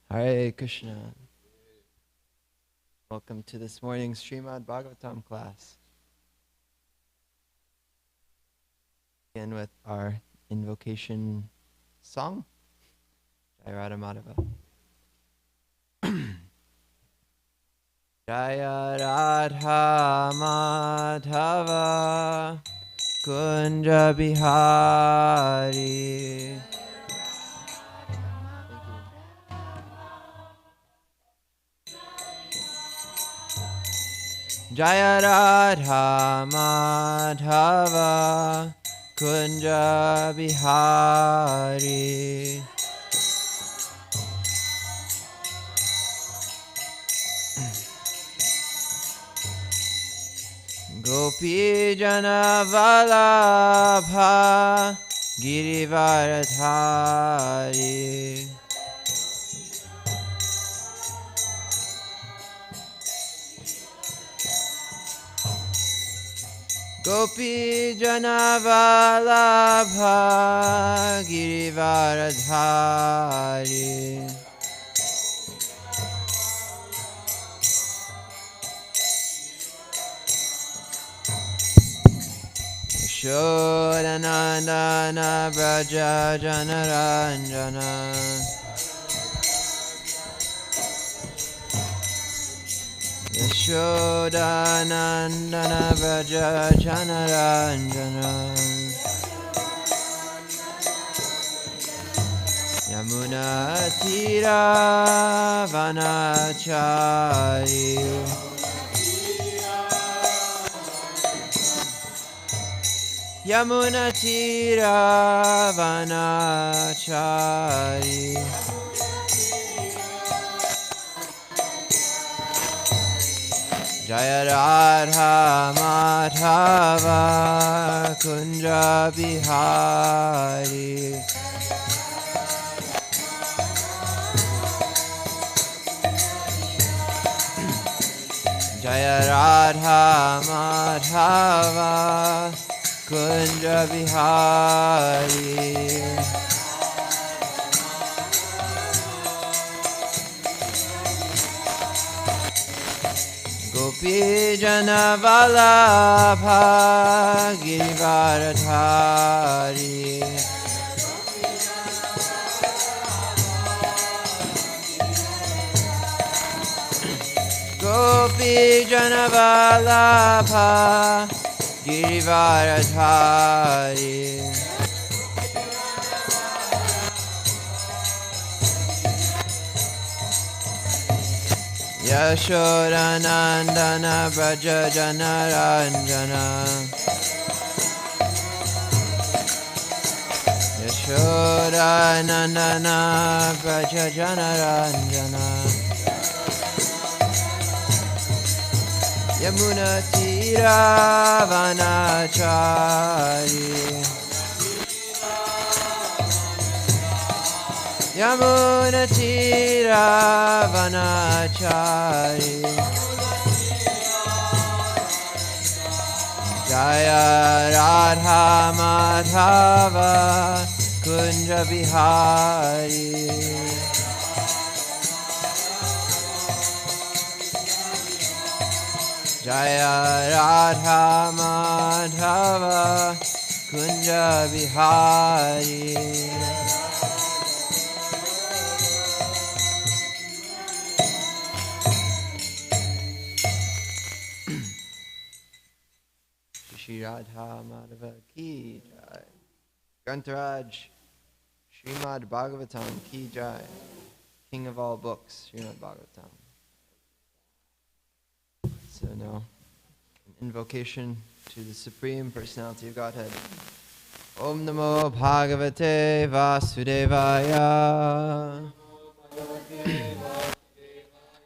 Hare Krishna. Welcome to this morning's Srimad Bhagavatam class. Begin with our invocation song, Jai Radha Madhava. Jaya Radha Madhava Kunja Bihari. Jaya Radha Madhava Kunja Bihari. Gopi Jana Vallabha Girivaradhari. Gopi Jana Vallabha Girivaradhari. Yashodanandana Braja Janaranjana. Yashodanandana Braja Janaranjana. Yamuna Tira Vanachari. Yamuna Tira Vanachari. Jaya Radha Madhava Kunja Bihari. Jaya Radha Madhava Kunja Bihari. Gopi Jana Vallabha Girivaradhari. Gopi Jana Vallabha Girivaradhari. Yashodanandana Braja Janaranjana. Yashodanandana Braja Janaranjana. Yamuna Tira Vanachari. Yamuna Tira Vanachari. Jaya Radha Madhava Kunja Bihari. Jaya Radha Madhava Kunja Bihari. Shri Radha Madhava Ki Jai. Grantaraj Srimad Bhagavatam Ki Jai. King of all books, Srimad Bhagavatam. So now, an invocation to the Supreme Personality of Godhead. Om Namo Bhagavate Vasudevaya.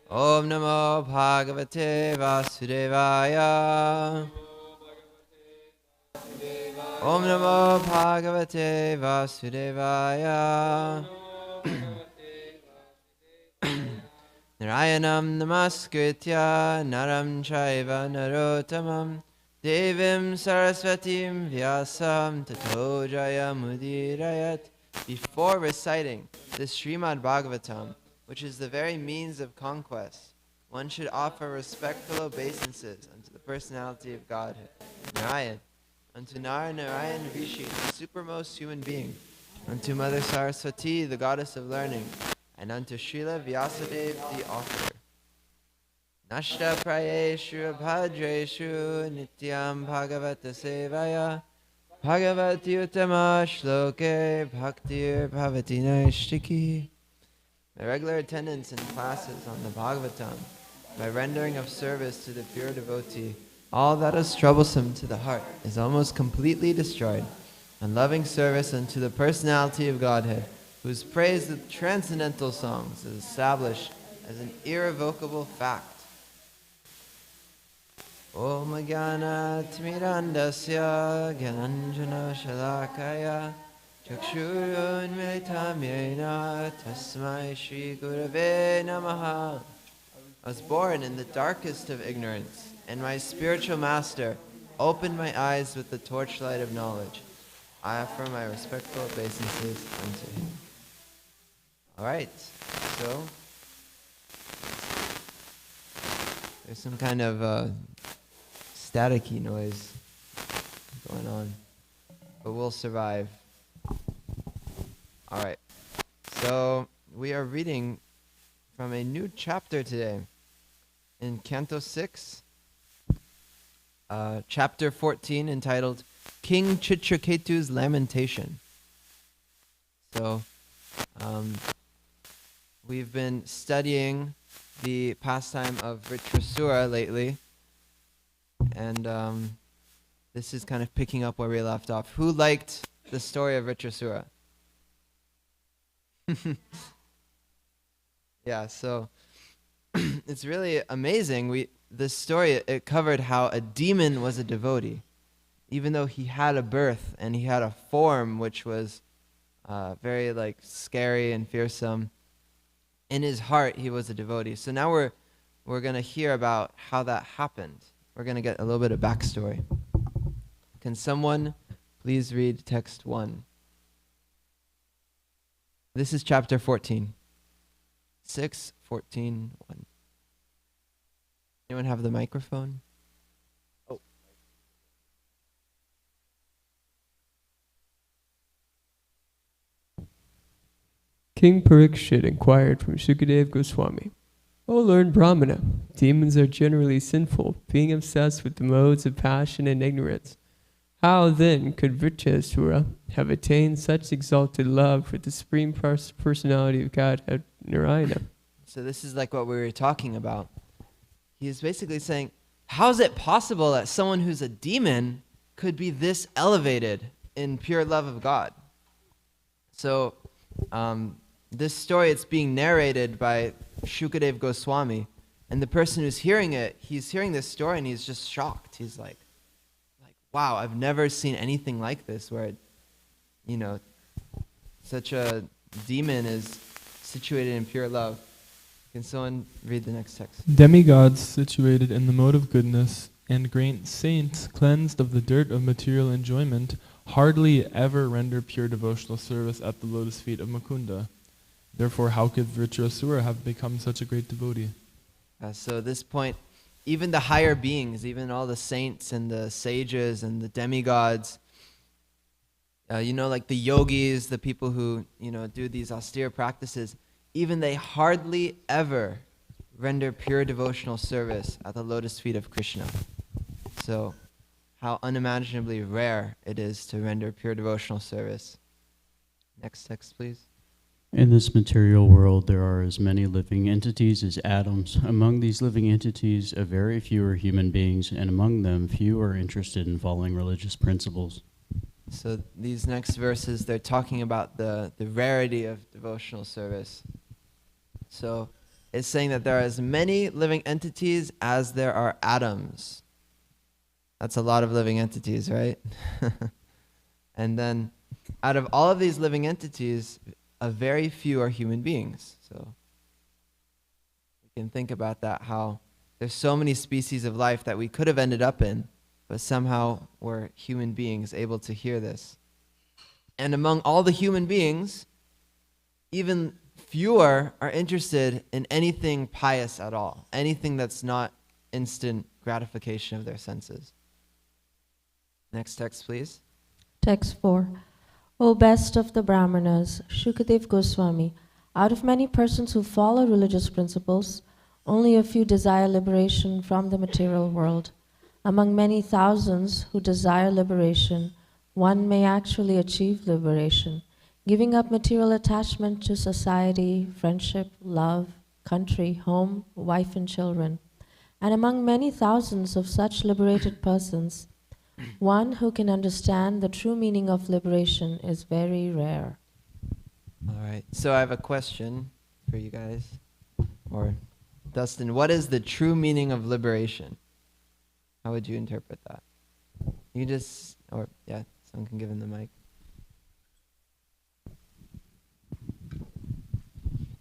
Om Namo Bhagavate Vasudevaya. Om Namo Bhagavate Vasudevaya. Narayanam Namaskritya Naram Chaiva Narottamam Devim Saraswatim Vyasam Tato Jayamudirayat Before reciting this Srimad Bhagavatam, which is the very means of conquest, one should offer respectful obeisances unto the personality of Godhead, Narayan, unto Narayan Rishi, the supermost human being, unto Mother Saraswati, the goddess of learning, and unto Srila Vyasadeva, the author. Nashta prayeshu bhadreshu nityam bhagavata sevaya bhagavati uttama shloke bhaktir bhavati naishtiki. By regular attendance in classes on the Bhagavatam, by rendering of service to the pure devotee, all that is troublesome to the heart is almost completely destroyed, and loving service unto the personality of Godhead, whose praise with transcendental songs is established as an irrevocable fact. Om Jnana Timirandasya Gyananjana Shalakaya Chakshurunmilitam Yena Tasmai Shri Gurave Namaha. I was born in the darkest of ignorance, and my spiritual master opened my eyes with the torchlight of knowledge. I offer my respectful obeisances unto him. Alright, so there's some kind of staticky noise going on, but we'll survive. Alright, so we are reading from a new chapter today in Canto 6, chapter 14, entitled King Chitraketu's Lamentation. So, we've been studying the pastime of Vritrasura lately, and this is kind of picking up where we left off. Who liked the story of Vritrasura? Yeah, so it's really amazing. This story, it covered how a demon was a devotee, even though he had a birth and he had a form which was very scary and fearsome. In his heart, he was a devotee. So now we're going to hear about how that happened. We're going to get a little bit of backstory. Can someone please read text 1? This is chapter 14. 6:14:1. Anyone have the microphone? Oh. King Parikshit inquired from Shukadeva Goswami, O learned Brahmana, demons are generally sinful, being obsessed with the modes of passion and ignorance. How then could Vritrasura have attained such exalted love for the supreme personality of Godhead, Narayana? So this is like what we were talking about. He is basically saying, how is it possible that someone who's a demon could be this elevated in pure love of God? So this story, it's being narrated by Shukadeva Goswami, and the person who's hearing it, he's hearing this story and he's just shocked. He's like, wow, I've never seen anything like this where, such a demon is situated in pure love. Can someone read the next text? Demigods situated in the mode of goodness and great saints cleansed of the dirt of material enjoyment hardly ever render pure devotional service at the lotus feet of Mukunda. Therefore, how could Vritrasura have become such a great devotee? So at this point, even the higher beings, even all the saints and the sages and the demigods, like the yogis, the people who, do these austere practices, even they hardly ever render pure devotional service at the lotus feet of Krishna. So how unimaginably rare it is to render pure devotional service. Next text, please. In this material world, there are as many living entities as atoms. Among these living entities, a very few are human beings, and among them, few are interested in following religious principles. So these next verses, they're talking about the rarity of devotional service. So it's saying that there are as many living entities as there are atoms. That's a lot of living entities, right? And then out of all of these living entities, a very few are human beings. So we can think about that, how there's so many species of life that we could have ended up in, but somehow we're human beings able to hear this. And among all the human beings, even fewer are interested in anything pious at all, anything that's not instant gratification of their senses. Next text, please. Text 4. O best of the Brahmanas, Shukadev Goswami, out of many persons who follow religious principles, only a few desire liberation from the material world. Among many thousands who desire liberation, one may actually achieve liberation, giving up material attachment to society, friendship, love, country, home, wife and children. And among many thousands of such liberated persons, one who can understand the true meaning of liberation is very rare. All right. So I have a question for you guys. Or Dustin, what is the true meaning of liberation? How would you interpret that? You just, or yeah, someone can give him the mic.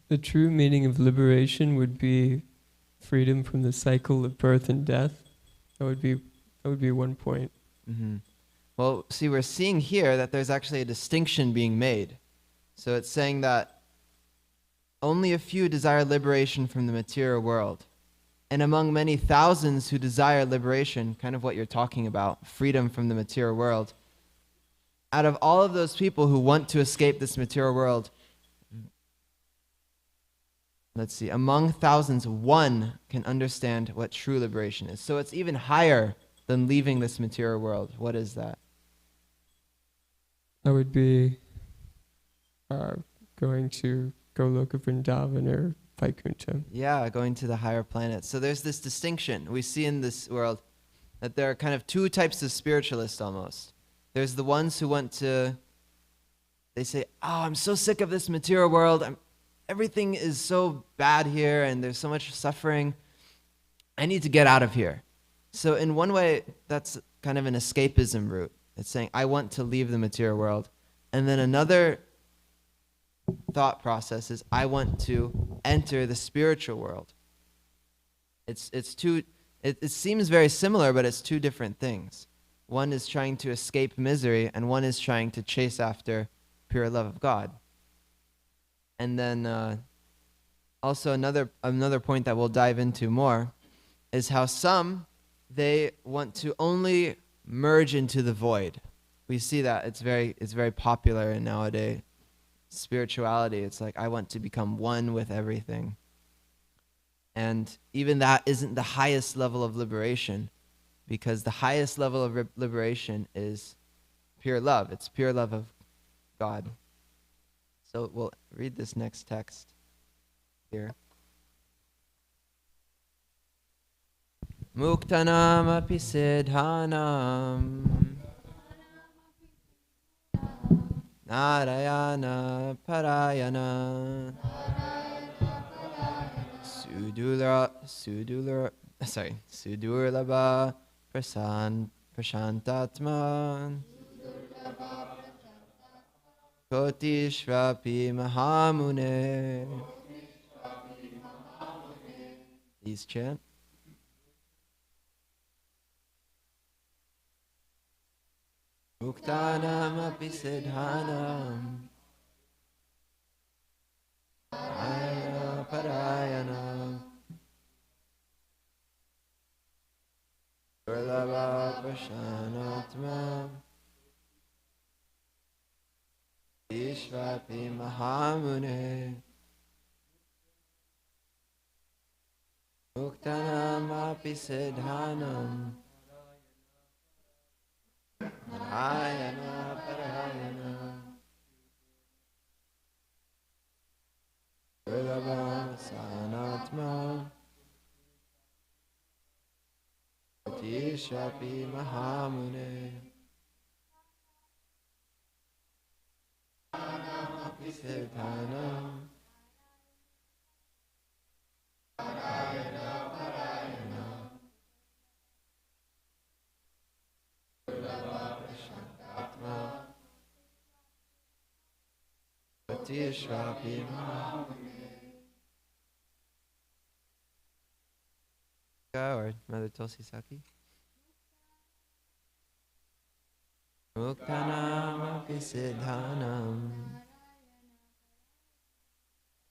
The true meaning of liberation would be freedom from the cycle of birth and death. That would be one point. Mm-hmm. Well, see, we're seeing here that there's actually a distinction being made. So it's saying that only a few desire liberation from the material world. And among many thousands who desire liberation, kind of what you're talking about, freedom from the material world, out of all of those people who want to escape this material world, let's see, among thousands, one can understand what true liberation is. So it's even higher than leaving this material world. What is that? That would be going to Goloka Vrindavan or Vaikuntha. Yeah, going to the higher planets. So there's this distinction. We see in this world that there are kind of two types of spiritualists almost. There's the ones who want to, they say, oh, I'm so sick of this material world. Everything is so bad here and there's so much suffering. I need to get out of here. So in one way, that's kind of an escapism route. It's saying, I want to leave the material world. And then another thought process is, I want to enter the spiritual world. It seems very similar, but it's two different things. One is trying to escape misery, and one is trying to chase after pure love of God. And then also another point that we'll dive into more is how some, they want to only merge into the void. We see that it's very popular in nowadays spirituality. It's like, I want to become one with everything. And even that isn't the highest level of liberation, because the highest level of liberation is pure love. It's pure love of God. So we'll read this next text here. Muktanam api siddhanam Narayana parayana Sudurlabha prashantatma Kotishvapi mahamune. Please chant. Muktanam api siddhanam Narayana parayana Durlabha prashanatma Ishvapi mahamune Muktanam api siddhanam Narayana parayana Durlabha sanatma Ishvapi mahamune Siddhanam Narayana parayana Durlabha prashantatma Patishvapi mahamune. Or Mother Tulsi Saki. Muktanamapi siddhanam.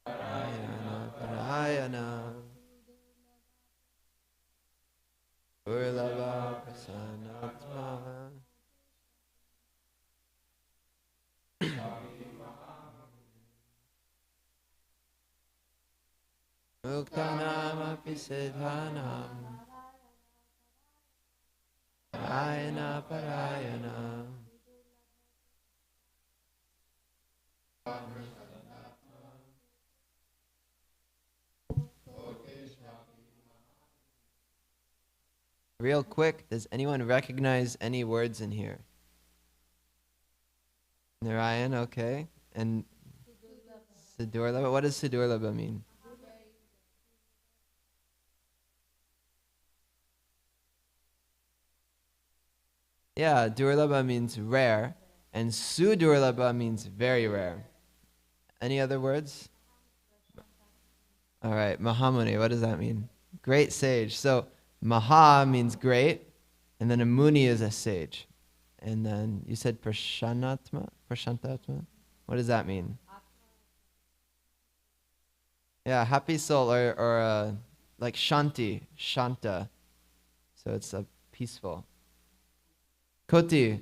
Parayana parayana. Urlava prasanatma. Muktanamapi siddhanam. Parayana parayana. Real quick, does anyone recognize any words in here? Narayan, okay. And Sidurlabha, what does Sidurlabha mean? Yeah, Durlabha means rare, and Sudurlabha means very rare. Any other words? All right, Mahamuni, what does that mean? Great sage. So Maha means great, and then a Muni is a sage. And then you said Prashantatma? Prashantatma? What does that mean? Yeah, happy soul, or like Shanti, Shanta. So it's peaceful. Koti,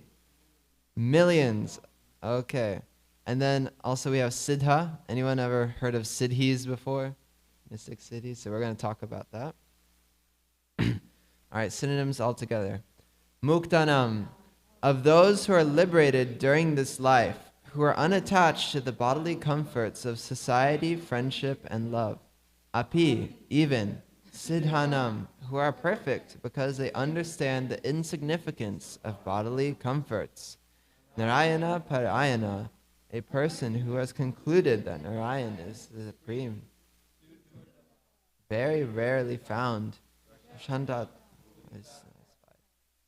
millions. Okay. And then also we have Siddha. Anyone ever heard of Siddhis before? Mystic cities. So we're going to talk about that. All right, synonyms all together. Muktanam, of those who are liberated during this life, who are unattached to the bodily comforts of society, friendship, and love. Api, even. Siddhanam, who are perfect because they understand the insignificance of bodily comforts. Narayana Parayana, a person who has concluded that Narayan is the supreme. Very rarely found. Shantat is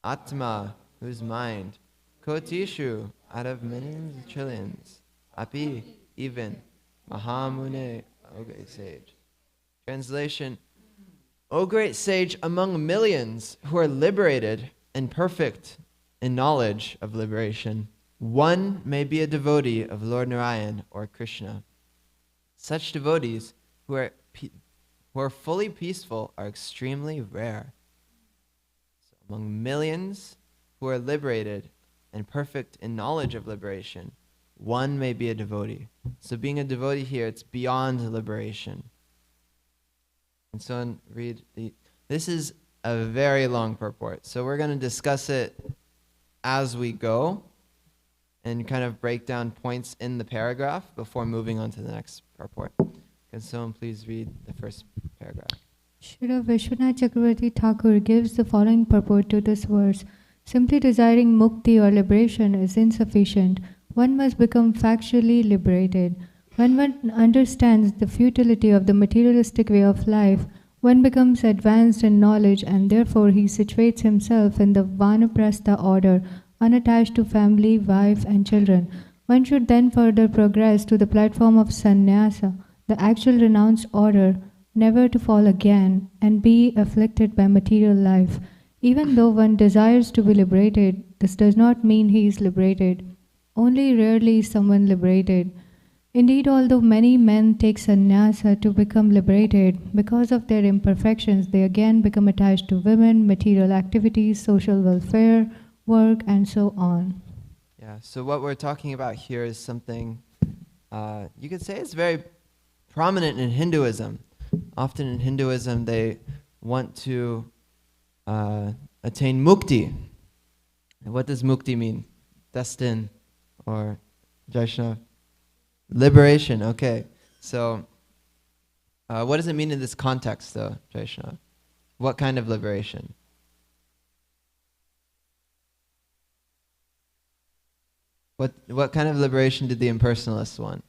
Atma, whose mind. Kotishu, out of millions of trillions. Api, even. Mahamune, okay, sage. Translation: O great sage, among millions who are liberated and perfect in knowledge of liberation, one may be a devotee of Lord Narayan or Krishna. Such devotees who are fully peaceful are extremely rare. So among millions who are liberated and perfect in knowledge of liberation, one may be a devotee. So being a devotee here, it's beyond liberation. And so this is a very long purport. So we're going to discuss it as we go and kind of break down points in the paragraph before moving on to the next purport. Can someone please read the first paragraph? Srila Vishwanath Chakravarti Thakur gives the following purport to this verse. Simply desiring mukti or liberation is insufficient. One must become factually liberated. When one understands the futility of the materialistic way of life, one becomes advanced in knowledge and therefore he situates himself in the Vanaprastha order, unattached to family, wife and children. One should then further progress to the platform of sannyasa, the actual renounced order, never to fall again and be afflicted by material life. Even though one desires to be liberated, this does not mean he is liberated. Only rarely is someone liberated. Indeed, although many men take sannyasa to become liberated, because of their imperfections, they again become attached to women, material activities, social welfare, work, and so on. Yeah, so what we're talking about here is something, you could say it's very prominent in Hinduism. Often in Hinduism, they want to attain mukti. And what does mukti mean? Destin or Vaishnav? Liberation, okay. So what does it mean in this context though, Vaishnav? What kind of liberation? What kind of liberation did the impersonalists want?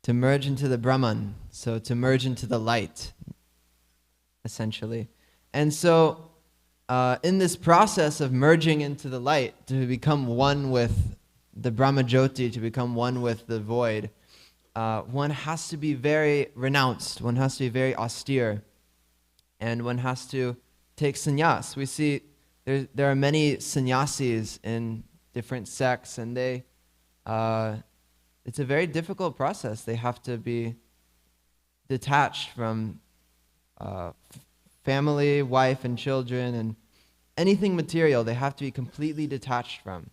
To merge into the Brahman, so to merge into the light, essentially. And so in this process of merging into the light, to become one with the Brahma Jyoti, to become one with the void, one has to be very renounced, one has to be very austere, and one has to take sannyas. We see there are many sannyasis in different sects, and it's a very difficult process. They have to be detached from family, wife, and children, and anything material. They have to be completely detached from.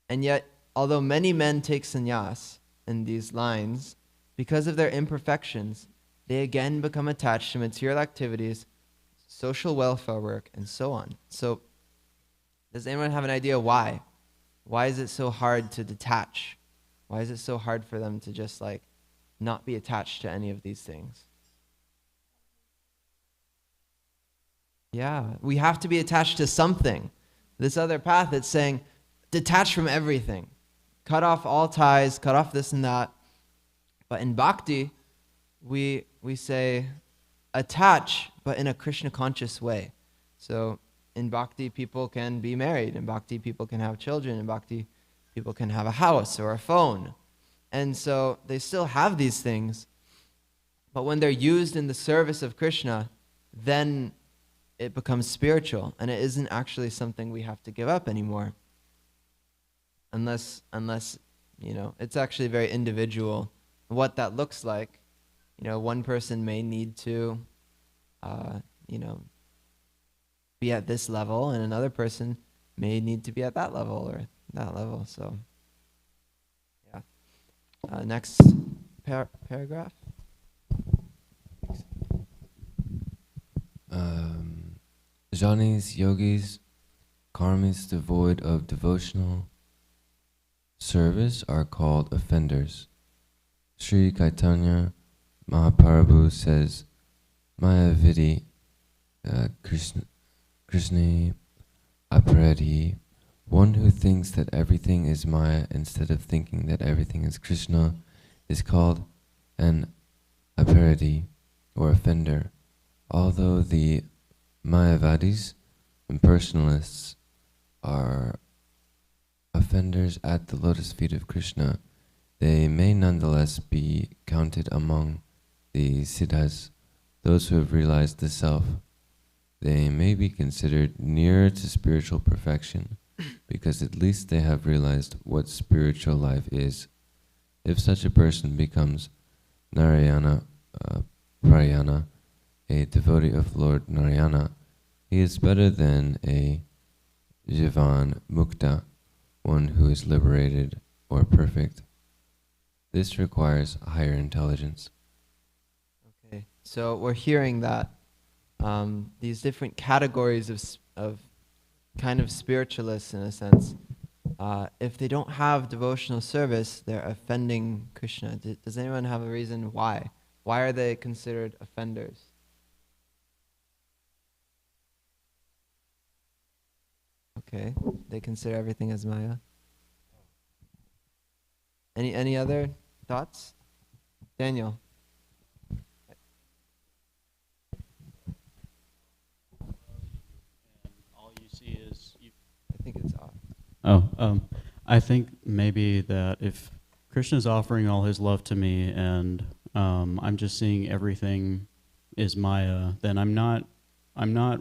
And yet, although many men take sannyas in these lines, because of their imperfections, they again become attached to material activities, social welfare work, and so on. So, does anyone have an idea why? Why is it so hard to detach? Why is it so hard for them to just like not be attached to any of these things? Yeah, we have to be attached to something. This other path, it's saying detach from everything. Cut off all ties, cut off this and that. But in bhakti, we say attach, but in a Krishna conscious way. So in bhakti, people can be married. In bhakti, people can have children. In bhakti, people can have a house or a phone. And so they still have these things. But when they're used in the service of Krishna, then it becomes spiritual. And it isn't actually something we have to give up anymore. Unless it's actually very individual what that looks like. One person may need to, be at this level, and another person may need to be at that level or that level. So, yeah. Next paragraph. Jnanis, yogis, karmis devoid of devotional service are called offenders. Sri Chaitanya Mahaprabhu says, Maya Vidi Krishna Aparadhi, one who thinks that everything is Maya instead of thinking that everything is Krishna is called an Aparadhi, or offender. Although the Mayavadis, impersonalists, are offenders at the lotus feet of Krishna, they may nonetheless be counted among the siddhas, those who have realized the self. They may be considered nearer to spiritual perfection because at least they have realized what spiritual life is. If such a person becomes Narayana Prayana, a devotee of Lord Narayana, he is better than a Jivan Mukta, one who is liberated or perfect. This requires higher intelligence. Okay, so we're hearing that these different categories of kind of spiritualists, in a sense, if they don't have devotional service, they're offending Krishna. Does anyone have a reason why? Why are they considered offenders? Okay, they consider everything as Maya. Any other thoughts? Daniel. All you see is I think it's off. I think maybe that if Krishna's offering all his love to me and I'm just seeing everything is Maya, then I'm not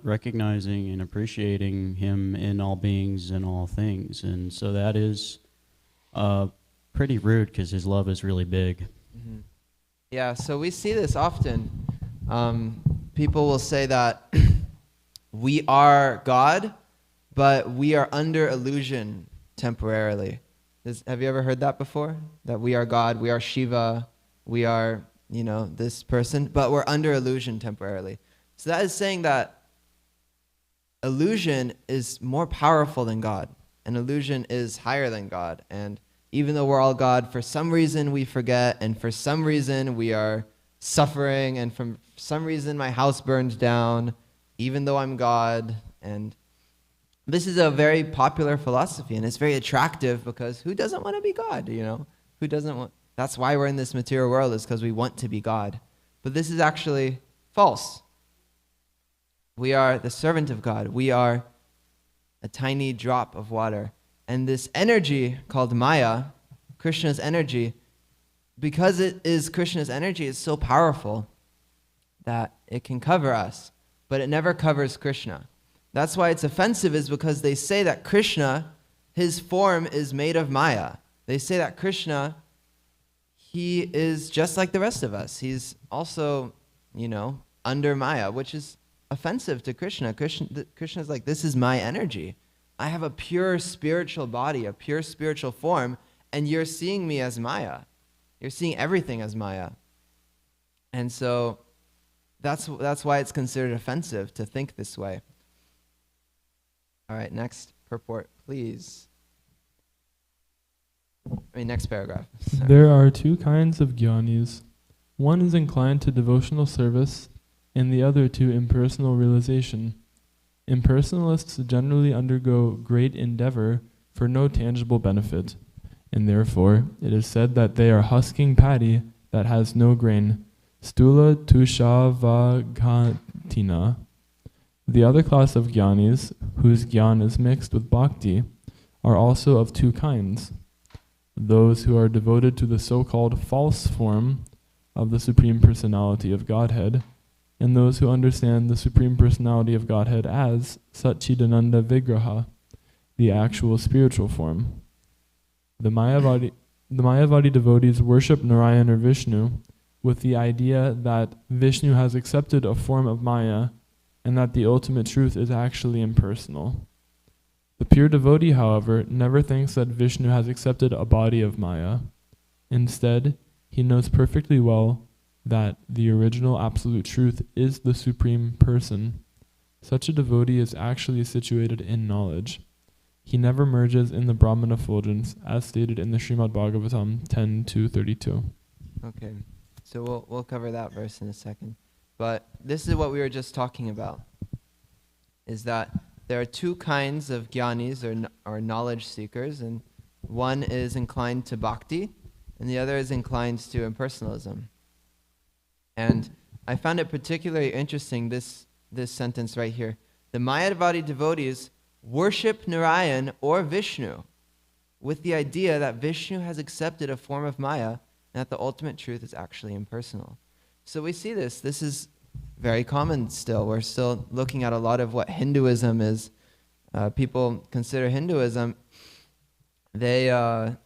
recognizing and appreciating him in all beings and all things. And so that is pretty rude because his love is really big. Mm-hmm. Yeah, so we see this often. People will say that we are God, but we are under illusion temporarily. Have you ever heard that before? That we are God, we are Shiva, we are, this person, but we're under illusion temporarily. So that is saying that illusion is more powerful than God, and illusion is higher than God. And even though we're all God, for some reason we forget, and for some reason we are suffering, and for some reason my house burned down, even though I'm God. And this is a very popular philosophy, and it's very attractive because who doesn't want to be God, Who doesn't want? That's why we're in this material world, is because we want to be God. But this is actually false. We are the servant of God. We are a tiny drop of water. And this energy called Maya, Krishna's energy, because it is Krishna's energy, it's so powerful that it can cover us, but it never covers Krishna. That's why it's offensive, is because they say that Krishna, his form is made of Maya. They say that Krishna, he is just like the rest of us. He's also, under Maya, which is offensive to Krishna. Krishna's like, this is my energy. I have a pure spiritual body, a pure spiritual form, and you're seeing me as Maya. You're seeing everything as Maya. And so that's why it's considered offensive to think this way. All right, next purport, please. Next paragraph. Sorry. There are two kinds of jnanis. One is inclined to devotional service, and the other to impersonal realization. Impersonalists generally undergo great endeavor for no tangible benefit, and therefore it is said that they are husking paddy that has no grain, stula tushavagantina. The other class of jnanis, whose jnana is mixed with bhakti, are also of two kinds. Those who are devoted to the so-called false form of the Supreme Personality of Godhead, and those who understand the Supreme Personality of Godhead as Satchidananda Vigraha, the actual spiritual form. The Mayavadi devotees worship Narayan or Vishnu with the idea that Vishnu has accepted a form of Maya and that the ultimate truth is actually impersonal. The pure devotee, however, never thinks that Vishnu has accepted a body of Maya. Instead, he knows perfectly well that the original absolute truth is the Supreme Person. Such a devotee is actually situated in knowledge. He never merges in the Brahman effulgence, as stated in the Srimad Bhagavatam 10:2-32. Okay, so we'll cover that verse in a second. But this is what we were just talking about, is that there are two kinds of jnanis, or knowledge seekers, and one is inclined to bhakti, and the other is inclined to impersonalism. And I found it particularly interesting, this sentence right here. The Mayavadi devotees worship Narayan or Vishnu with the idea that Vishnu has accepted a form of Maya and that the ultimate truth is actually impersonal. So we see this. This is very common still. We're still looking at a lot of what Hinduism is. People consider Hinduism. They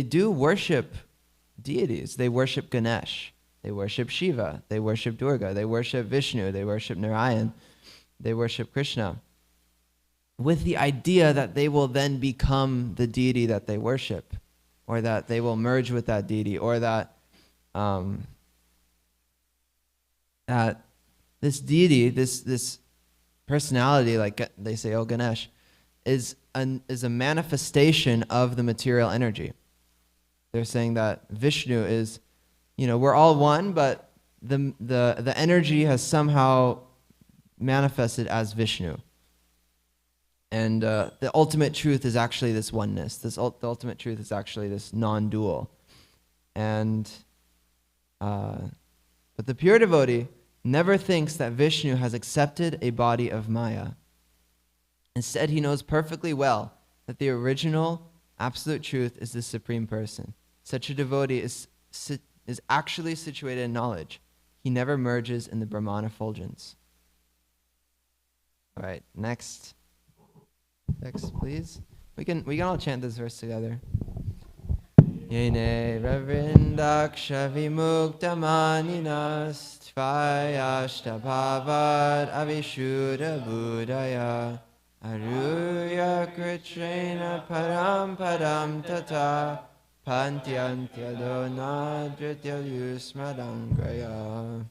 do worship deities. They worship Ganesh. They worship Shiva. They worship Durga. They worship Vishnu. They worship Narayan. They worship Krishna, with the idea that they will then become the deity that they worship, or that they will merge with that deity, or that that this deity, this personality, like they say, oh Ganesh, is a manifestation of the material energy. They're saying that Vishnu is, we're all one, but the energy has somehow manifested as Vishnu. And the ultimate truth is actually this oneness. The ultimate truth is actually this non-dual. And but the pure devotee never thinks that Vishnu has accepted a body of Maya. Instead, he knows perfectly well that the original absolute truth is the Supreme Person. Such a devotee is actually situated in knowledge. He never merges in the Brahman effulgence. All right, next, please. We can all chant this verse together. Yene Ravindaksha Vimukta Maninas Tvayashta Bhavad Avishuddha Buddhaya Aruya Kritrena Param Padam Tata Pantyantya Dritya Yusmadangraya.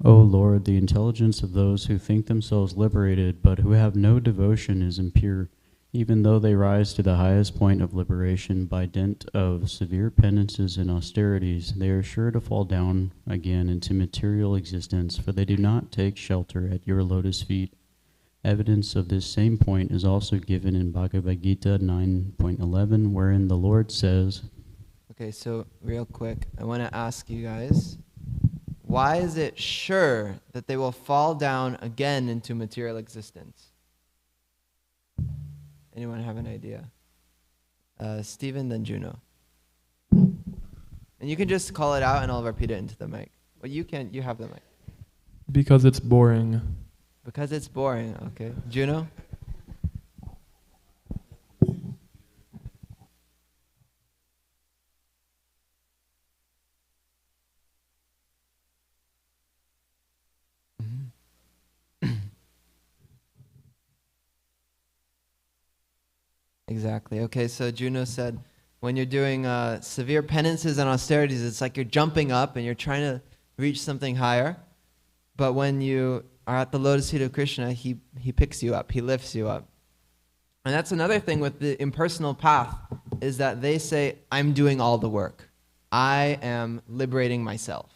O Lord, the intelligence of those who think themselves liberated but who have no devotion is impure. Even though they rise to the highest point of liberation by dint of severe penances and austerities, they are sure to fall down again into material existence, for they do not take shelter at your lotus feet. Evidence of this same point is also given in Bhagavad Gita 9.11, wherein the Lord says... Okay, so real quick, I want to ask you guys, why is it sure that they will fall down again into material existence? Anyone have an idea? Stephen, then Juno. And you can just call it out and I'll repeat it into the mic. Well, you have the mic. Because it's boring. Because it's boring. Okay. Juno? Exactly. Okay, so Juno said, when you're doing severe penances and austerities, it's like you're jumping up and you're trying to reach something higher. But when you are at the lotus feet of Krishna, he picks you up, he lifts you up. And that's another thing with the impersonal path, is that they say, I'm doing all the work. I am liberating myself.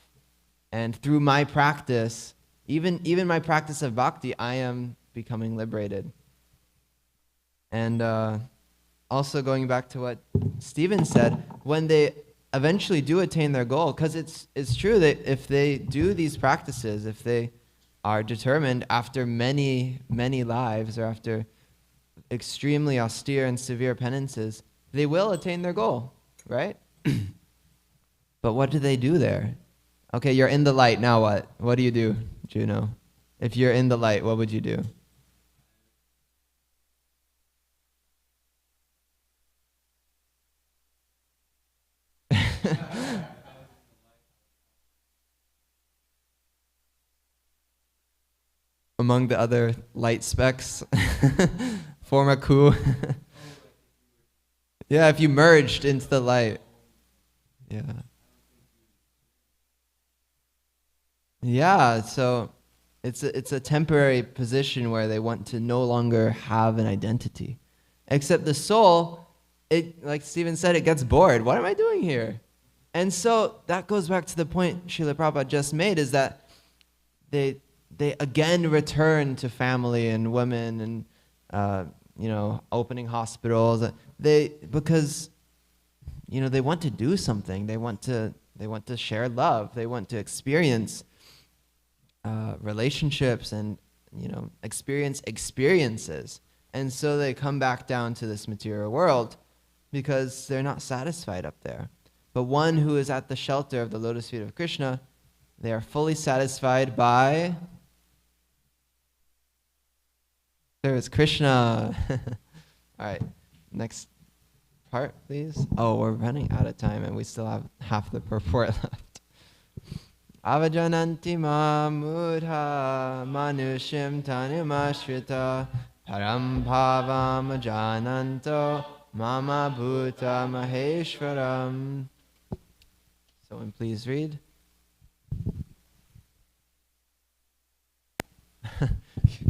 And through my practice, even my practice of bhakti, I am becoming liberated. And also going back to what Stephen said, when they eventually do attain their goal, because it's true that if they do these practices, if they are determined after many, many lives or after extremely austere and severe penances, they will attain their goal, right? But what do they do there? Okay, you're in the light, now what? What do you do, Juno? If you're in the light, what would you do? Among the other light specks, form a coup. Yeah, if you merged into the light. Yeah. Yeah, so it's a temporary position where they want to no longer have an identity. Except the soul, it, like Stephen said, it gets bored. What am I doing here? And so that goes back to the point Srila Prabhupada just made, is that they again return to family and women and opening hospitals. Because they want to do something. They want to share love. They want to experience relationships and experience experiences. And so they come back down to this material world because they're not satisfied up there. But one who is at the shelter of the lotus feet of Krishna, they are fully satisfied by... There is Krishna. All right, next part, please. Oh, we're running out of time and we still have half the purport left. Avajananti ma mudha manushim tanumashrita param bhavam ajananto mama bhuta maheshwaram. Someone please read.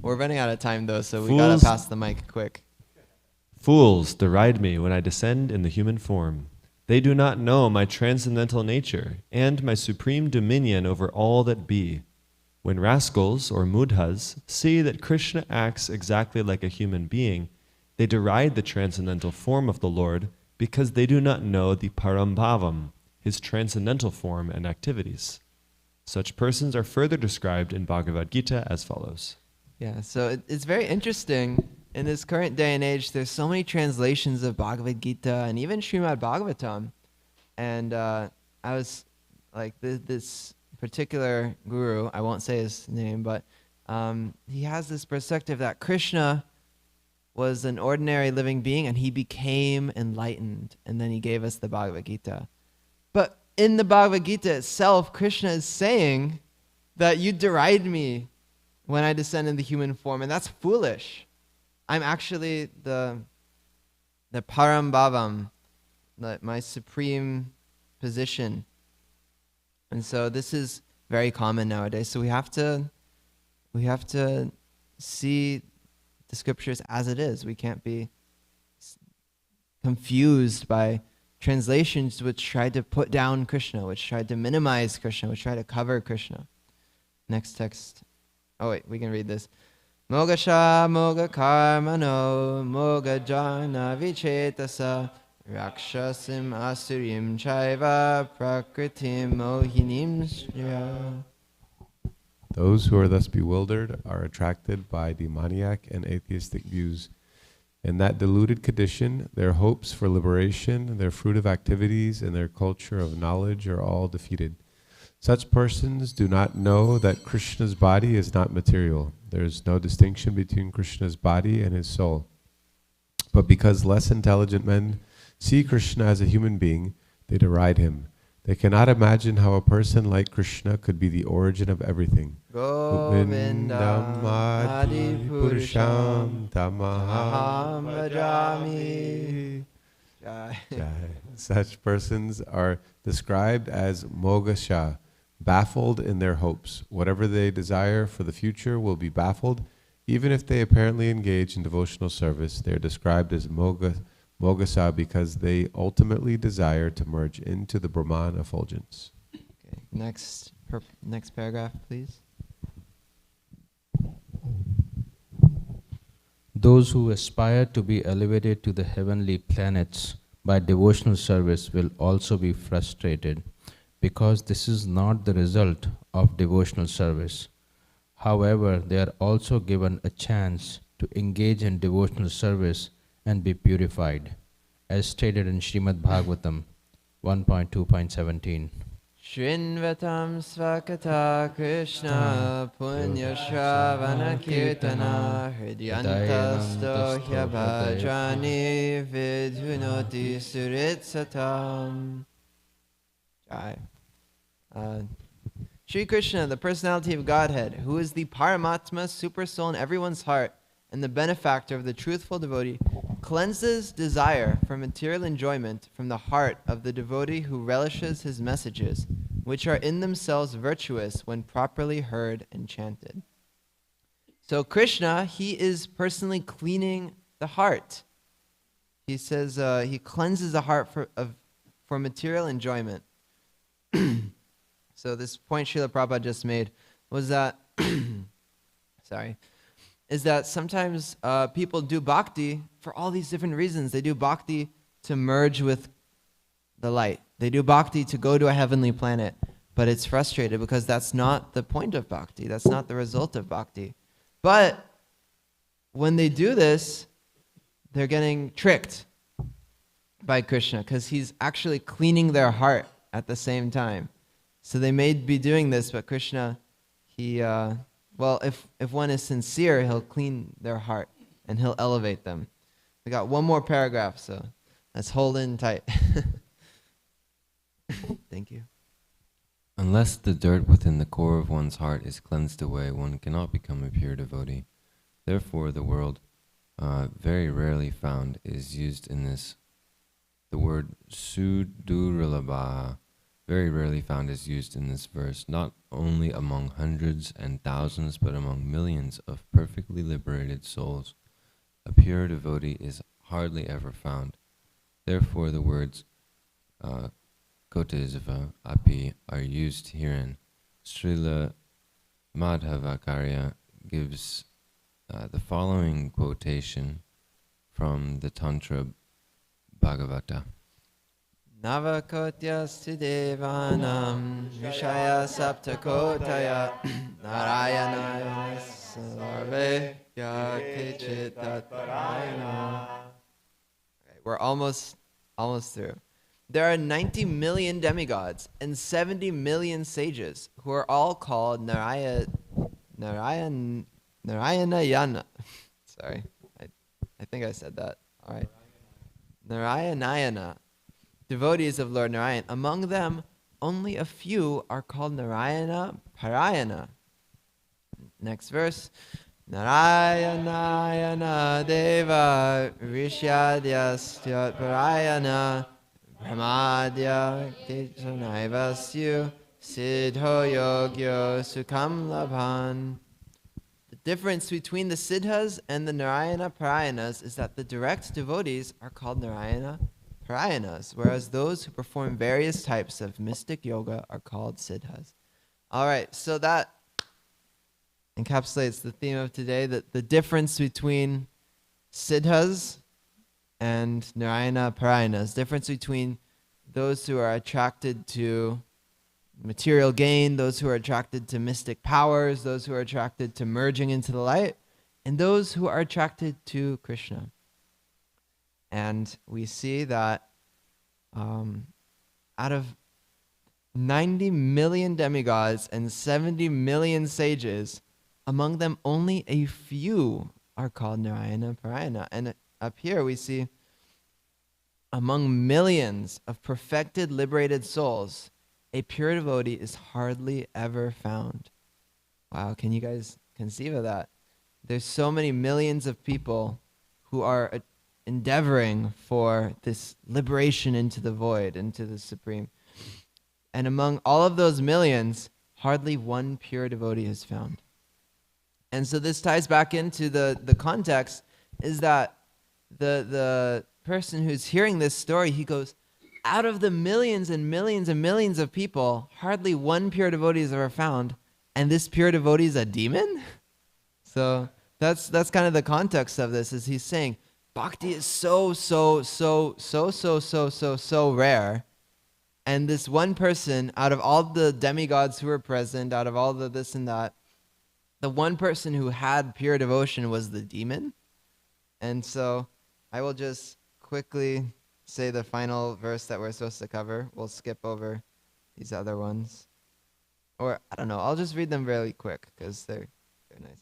We're running out of time though, so we gotta pass the mic quick. Fools deride me when I descend in the human form. They do not know my transcendental nature and my supreme dominion over all that be. When rascals or mudhas see that Krishna acts exactly like a human being, they deride the transcendental form of the Lord because they do not know the parambhavam, his transcendental form and activities. Such persons are further described in Bhagavad Gita as follows. Yeah, so it's very interesting. In this current day and age, there's so many translations of Bhagavad Gita and even Srimad Bhagavatam. And I was like, this particular guru, I won't say his name, but he has this perspective that Krishna was an ordinary living being and he became enlightened. And then he gave us the Bhagavad Gita. But in the Bhagavad Gita itself, Krishna is saying that you deride me when I descend in the human form, and that's foolish. I'm actually the parambhavam, my supreme position. And so this is very common nowadays. So we have to see the scriptures as it is. We can't be confused by translations which try to put down Krishna, which try to minimize Krishna, which try to cover Krishna. Next text. Oh wait, we can read this. Mogasha moga karmano moga jana vichetasa rakshasim asurim chaiva prakritim mohinim shriya. Those who are thus bewildered are attracted by demoniac and atheistic views. In that deluded condition, their hopes for liberation, their fruitive activities, and their culture of knowledge are all defeated. Such persons do not know that Krishna's body is not material. There is no distinction between Krishna's body and his soul. But because less intelligent men see Krishna as a human being, they deride him. They cannot imagine how a person like Krishna could be the origin of everything. Govindam Adi Purusham Tamaham Aham Bhajami. Jai. Such persons are described as Mogasha, baffled in their hopes. Whatever they desire for the future will be baffled. Even if they apparently engage in devotional service, they are described as Mogasa because they ultimately desire to merge into the Brahman effulgence. Okay, next paragraph, please. Those who aspire to be elevated to the heavenly planets by devotional service will also be frustrated, because this is not the result of devotional service. However, they are also given a chance to engage in devotional service and be purified, as stated in Srimad Bhagavatam 1.2.17. Shrinvatam svakata Krishna punya shravana kirtana hridyantasto hyabhajani vidhunoti suritsatam. Jai. Shri Krishna, the personality of Godhead, who is the Paramatma, super soul in everyone's heart, and the benefactor of the truthful devotee, cleanses desire for material enjoyment from the heart of the devotee who relishes his messages, which are in themselves virtuous when properly heard and chanted. So Krishna, he is personally cleaning the heart. He says he cleanses the heart for material enjoyment. So this point Srila Prabhupada just made was that, is that sometimes people do bhakti for all these different reasons. They do bhakti to merge with the light. They do bhakti to go to a heavenly planet, but it's frustrated because that's not the point of bhakti. That's not the result of bhakti. But when they do this, they're getting tricked by Krishna because he's actually cleaning their heart at the same time. So they may be doing this, but Krishna, if one is sincere, he'll clean their heart and he'll elevate them. We got one more paragraph, so let's hold in tight. Thank you. Unless the dirt within the core of one's heart is cleansed away, one cannot become a pure devotee. Therefore, the word very rarely found is used in this. The word sudurlabha, very rarely found, is used in this verse, not only among hundreds and thousands, but among millions of perfectly liberated souls. A pure devotee is hardly ever found. Therefore, the words Kotesva api are used herein. Srila Madhavakarya gives the following quotation from the Tantra Bhagavata. Navakotya devanam vishaya saptakotaya narayanaya sarve yakechit tatparayana. We're almost through. There are 90 million demigods and 70 million sages who are all called Narayanayana. Sorry, I think I said that. All right. Narayanayana, devotees of Lord Narayan. Among them, only a few are called Narayana Parayana. Next verse. Narayanayana Deva Rishyadyastyat Parayana Brahmadya Kitanaivasyu Siddho Yogyo Sukham Labhan. The difference between the Siddhas and the Narayana Parayanas is that the direct devotees are called Narayana Parayanas, whereas those who perform various types of mystic yoga are called Siddhas. All right, so that encapsulates the theme of today, that the difference between Siddhas and Narayana Parayanas, difference between those who are attracted to material gain, those who are attracted to mystic powers, those who are attracted to merging into the light, and those who are attracted to Krishna. And we see that out of 90 million demigods and 70 million sages. Among them, only a few are called Narayana Parayana. And up here we see among millions of perfected, liberated souls, a pure devotee is hardly ever found. Wow, can you guys conceive of that? There's so many millions of people who are endeavoring for this liberation into the void, into the supreme. And among all of those millions, hardly one pure devotee is found. And so this ties back into the context, is that the person who's hearing this story, he goes, out of the millions and millions and millions of people, hardly one pure devotee is ever found, and this pure devotee is a demon? So that's kind of the context of this, is he's saying, bhakti is so rare. And this one person, out of all the demigods who were present, out of all the this and that, the one person who had pure devotion was the demon. And so I will just quickly say the final verse that we're supposed to cover. We'll skip over these other ones. Or, I don't know, I'll just read them really quick because they're nice.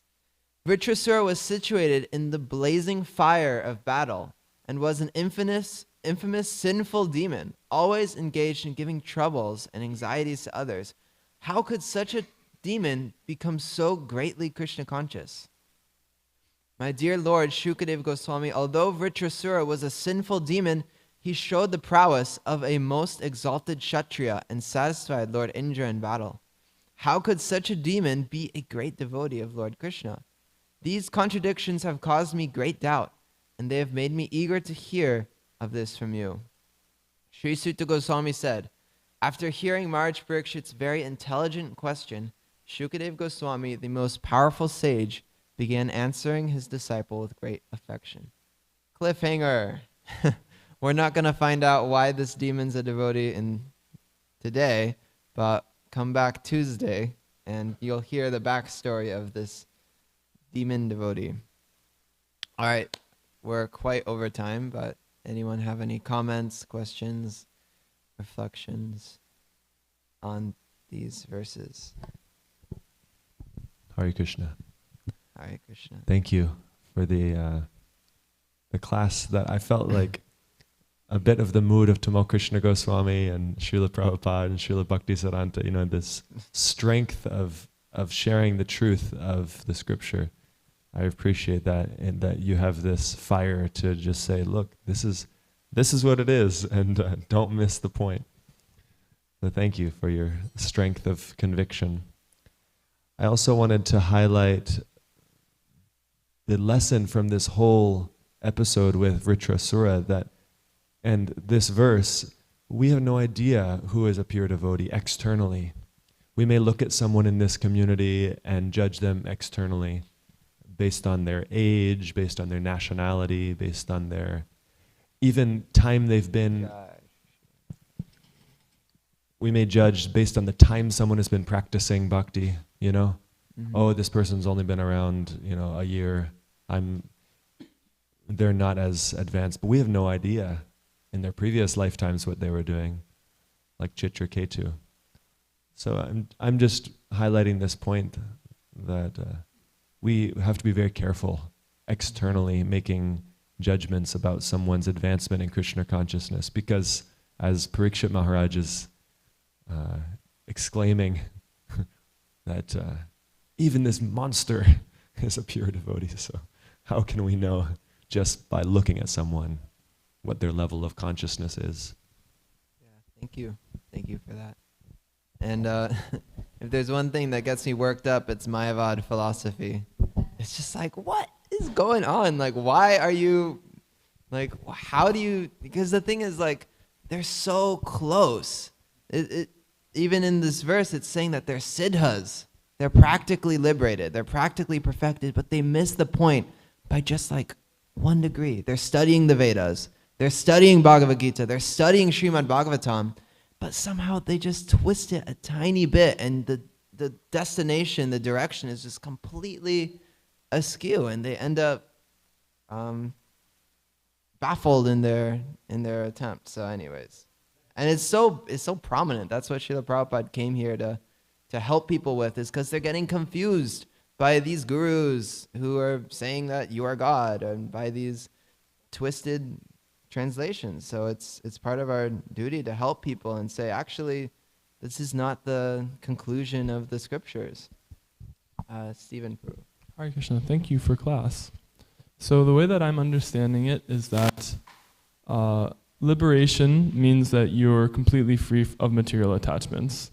Vritrasura was situated in the blazing fire of battle and was an infamous sinful demon, always engaged in giving troubles and anxieties to others. How could such a demon become so greatly Krishna conscious? My dear Lord Shukadeva Goswami, although Vritrasura was a sinful demon, he showed the prowess of a most exalted Kshatriya and satisfied Lord Indra in battle. How could such a demon be a great devotee of Lord Krishna? These contradictions have caused me great doubt, and they have made me eager to hear of this from you. Sri Sutta Goswami said, after hearing Maharaj Parikshit's very intelligent question, Shukadeva Goswami, the most powerful sage, began answering his disciple with great affection. Cliffhanger! We're not going to find out why this demon's a devotee today, but come back Tuesday and you'll hear the backstory of this demon devotee. All right, we're quite over time, but anyone have any comments, questions, reflections on these verses? Hare Krishna. Hare Krishna. Thank you for the class that I felt like a bit of the mood of Tamal Krishna Goswami and Srila Prabhupada and Srila Bhaktisaranta, this strength of sharing the truth of the scripture. I appreciate that, and that you have this fire to just say, look, this is what it is, and don't miss the point. So thank you for your strength of conviction. I also wanted to highlight the lesson from this whole episode with Vritrasura, and this verse, we have no idea who is a pure devotee externally. We may look at someone in this community and judge them externally based on their age, based on their nationality, based on their even time they've been. We may judge based on the time someone has been practicing bhakti, Mm-hmm. Oh, this person's only been around, a year. They're not as advanced, but we have no idea in their previous lifetimes what they were doing, like Chitraketu. So I'm just highlighting this point that we have to be very careful externally making judgments about someone's advancement in Krishna consciousness, because as Parikshit Maharaj is exclaiming that even this monster is a pure devotee, so how can we know just by looking at someone what their level of consciousness is? Yeah, thank you. Thank you for that. And if there's one thing that gets me worked up, it's Mayavad philosophy. It's just like, what is going on? Like, why are you, like, how do you, because the thing is, like, they're so close. Even in this verse, it's saying that they're siddhas. They're practically liberated. They're practically perfected, but they miss the point by just like 1 degree. They're studying the Vedas. They're studying Bhagavad Gita. They're studying Srimad Bhagavatam, but somehow they just twist it a tiny bit, and the destination, the direction is just completely askew, and they end up baffled in their attempt. So anyways, And it's so prominent. That's what Srila Prabhupada came here to help people with, is because they're getting confused by these gurus who are saying that you are God, and by these twisted translations. So it's part of our duty to help people and say, actually, this is not the conclusion of the scriptures. Stephen Pru. Hare Krishna, thank you for class. So the way that I'm understanding it is that liberation means that you're completely free of material attachments.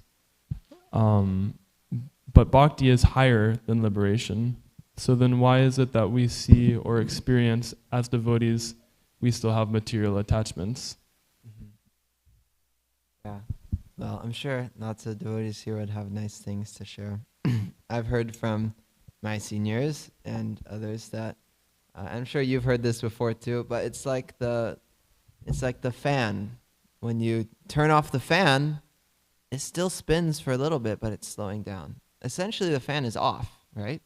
But bhakti is higher than liberation. So then why is it that we see or experience as devotees, we still have material attachments? Yeah. Well, I'm sure lots of devotees here would have nice things to share. I've heard from my seniors and others that, I'm sure you've heard this before too, but it's like the fan. When you turn off the fan, it still spins for a little bit, but it's slowing down. Essentially, the fan is off, right?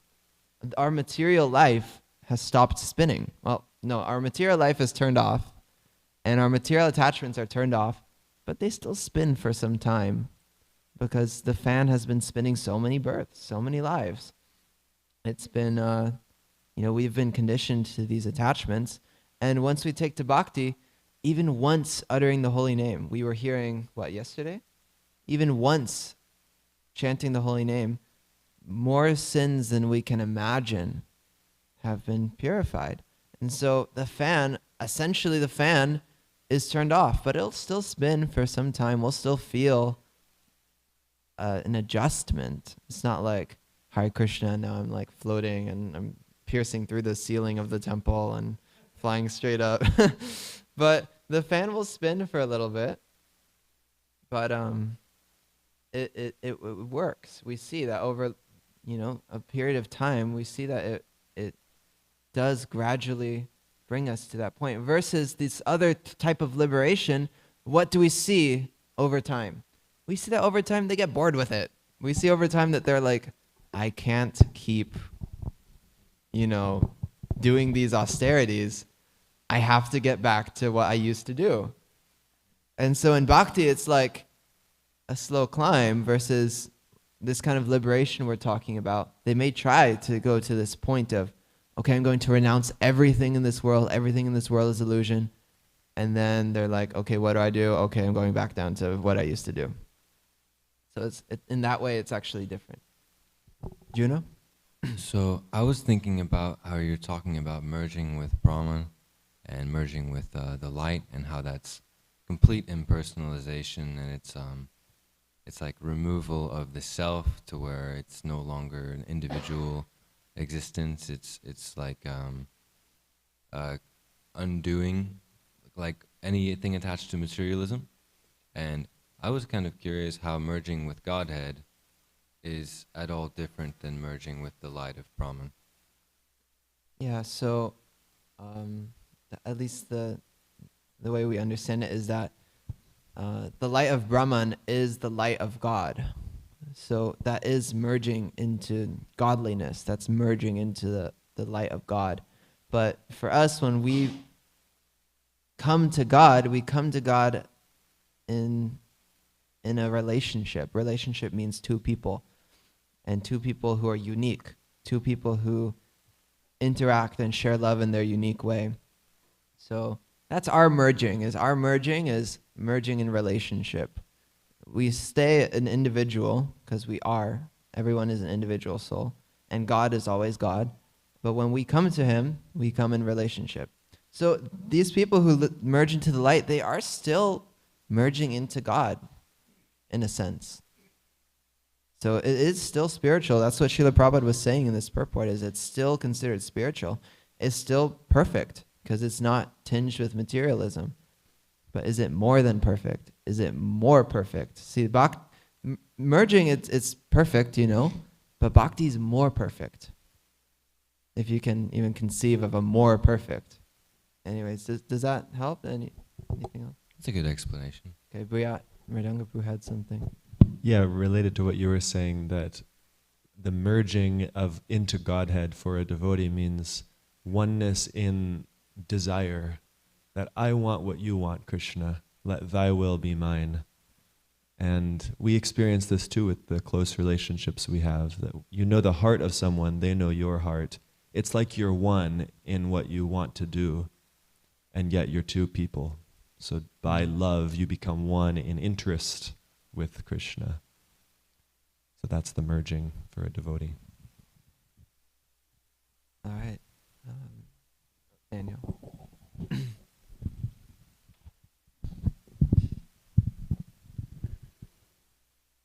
Our material life has stopped spinning. Well, no, our material life is turned off, and our material attachments are turned off, but they still spin for some time because the fan has been spinning so many births, so many lives. It's been, we've been conditioned to these attachments, and once we take to bhakti, even once uttering the holy name, we were hearing, yesterday? Even once chanting the holy name, more sins than we can imagine have been purified. And so essentially the fan is turned off, but it'll still spin for some time. We'll still feel an adjustment. It's not like, Hare Krishna, now I'm like floating and I'm piercing through the ceiling of the temple and flying straight up. But the fan will spin for a little bit. But it works. We see that over, a period of time, we see that it does gradually bring us to that point. Versus this other type of liberation, what do we see over time? We see that over time they get bored with it. We see over time that they're like, I can't keep, doing these austerities. I have to get back to what I used to do. And so in bhakti, it's like a slow climb versus this kind of liberation we're talking about. They may try to go to this point of, okay, I'm going to renounce everything in this world. Everything in this world is illusion. And then they're like, okay, what do I do? Okay, I'm going back down to what I used to do. So in that way, it's actually different. Juno? So I was thinking about how you're talking about merging with Brahman and merging with the light, and how that's complete impersonalization, and it's like removal of the self to where it's no longer an individual existence. It's like undoing like anything attached to materialism. And I was kind of curious how merging with Godhead is at all different than merging with the light of Brahman. Yeah, so at least the way we understand it is that the light of Brahman is the light of God. So that is merging into godliness. That's merging into the light of God. But for us, when we come to God, we come to God in a relationship. Relationship means two people, and two people who are unique, two people who interact and share love in their unique way. So that's our merging. Our merging is merging in relationship. We stay an individual because we are. Everyone is an individual soul, and God is always God. But when we come to Him, we come in relationship. So these people who merge into the light, they are still merging into God, in a sense. So it is still spiritual. That's what Srila Prabhupada was saying in this purport, is it's still considered spiritual. It's still perfect because it's not tinged with materialism. But is it more than perfect? Is it more perfect? See, merging, it's perfect, but bhakti is more perfect. If you can even conceive of a more perfect. Anyways, does that help? Anything else? That's a good explanation. Okay, Buyat, Mridangapu had something. Yeah, related to what you were saying, that the merging into Godhead for a devotee means oneness in desire, that I want what you want, Krishna. let thy will be mine. And we experience this too with the close relationships we have, that you know the heart of someone, they know your heart. It's like you're one in what you want to do, and yet you're two people. So by love, you become one in interest with Krishna. So that's the merging for a devotee. All right. Daniel.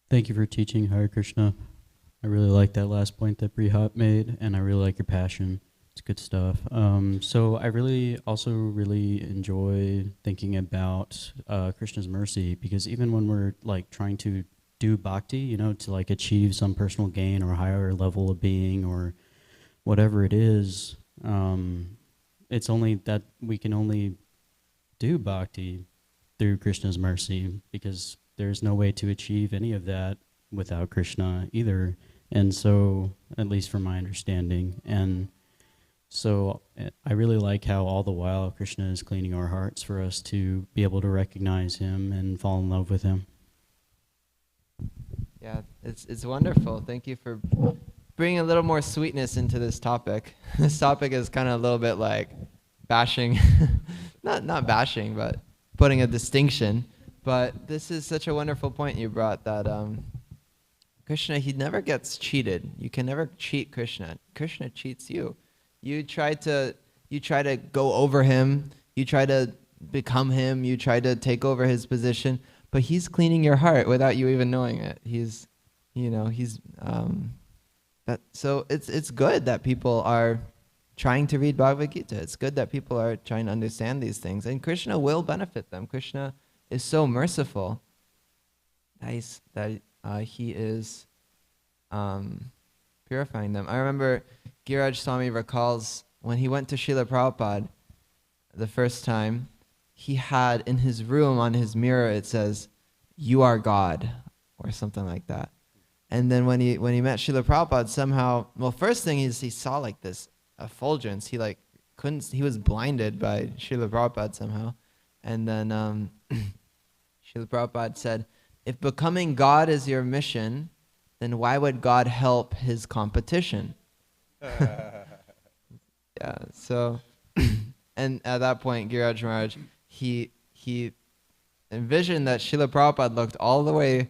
Thank you for teaching Hare Krishna. I really like that last point that Brihat made, and I really like your passion. It's good stuff. So I really also really enjoy thinking about Krishna's mercy, because even when we're like trying to do bhakti, you know, to like achieve some personal gain or higher level of being or whatever it is, it's only that we can only do bhakti through Krishna's mercy, because there's no way to achieve any of that without Krishna either. And so, at least from my understanding, and so I really like how all the while Krishna is cleaning our hearts for us to be able to recognize him and fall in love with him. Yeah, it's wonderful. Thank you for bringing a little more sweetness into this topic. This topic is kind of a little bit like bashing, not bashing, but putting a distinction. But this is such a wonderful point you brought, that Krishna, he never gets cheated. You can never cheat Krishna. Krishna cheats you. You try to go over him. You try to become him. You try to take over his position. But he's cleaning your heart without you even knowing it. So it's good that people are trying to read Bhagavad Gita. It's good that people are trying to understand these things, and Krishna will benefit them. Krishna is so merciful that he is purifying them. I remember Giraj Swami recalls when he went to Srila Prabhupada the first time, he had in his room on his mirror, it says, "You are God," or something like that. And then when he met Srila Prabhupada, somehow, well, first thing is he saw like this effulgence. He was blinded by Srila Prabhupada somehow. And then Srila Prabhupada said, if becoming God is your mission, then why would God help his competition? Yeah, so, and at that point, Giraj Maharaj, he envisioned that Srila Prabhupada looked all the way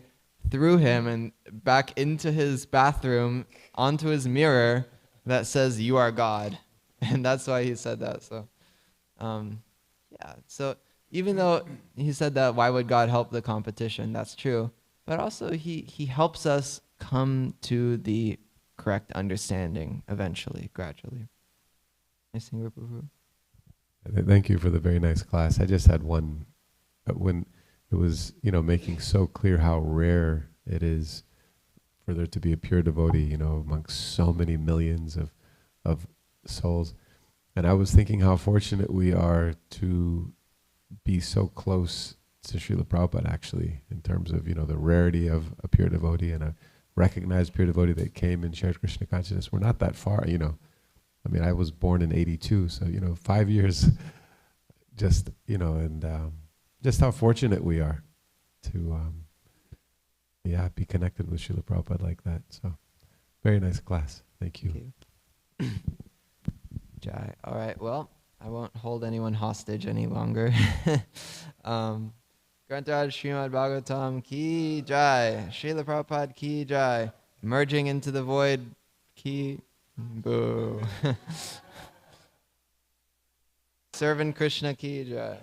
through him and back into his bathroom, onto his mirror that says, "You are God." And that's why he said that. So, yeah, so even though he said that, why would God help the competition? That's true. But also he helps us come to the correct understanding eventually, gradually. Thank you for the very nice class. I just had one when it was, making so clear how rare it is for there to be a pure devotee, amongst so many millions of souls. And I was thinking how fortunate we are to be so close to Srila Prabhupada, actually, in terms of, the rarity of a pure devotee and a recognized pure devotee that came and shared Krishna consciousness. We're not that far, I mean, I was born in 82, so, 5 years, just, and just how fortunate we are to, be connected with Srila Prabhupada like that. So, very nice class. Thank you. Jai. All right, well, I won't hold anyone hostage any longer. Grantaraj Srimad Bhagavatam ki jai. Srila Prabhupada ki jai. Merging into the void ki boo. Serving Krishna ki jai.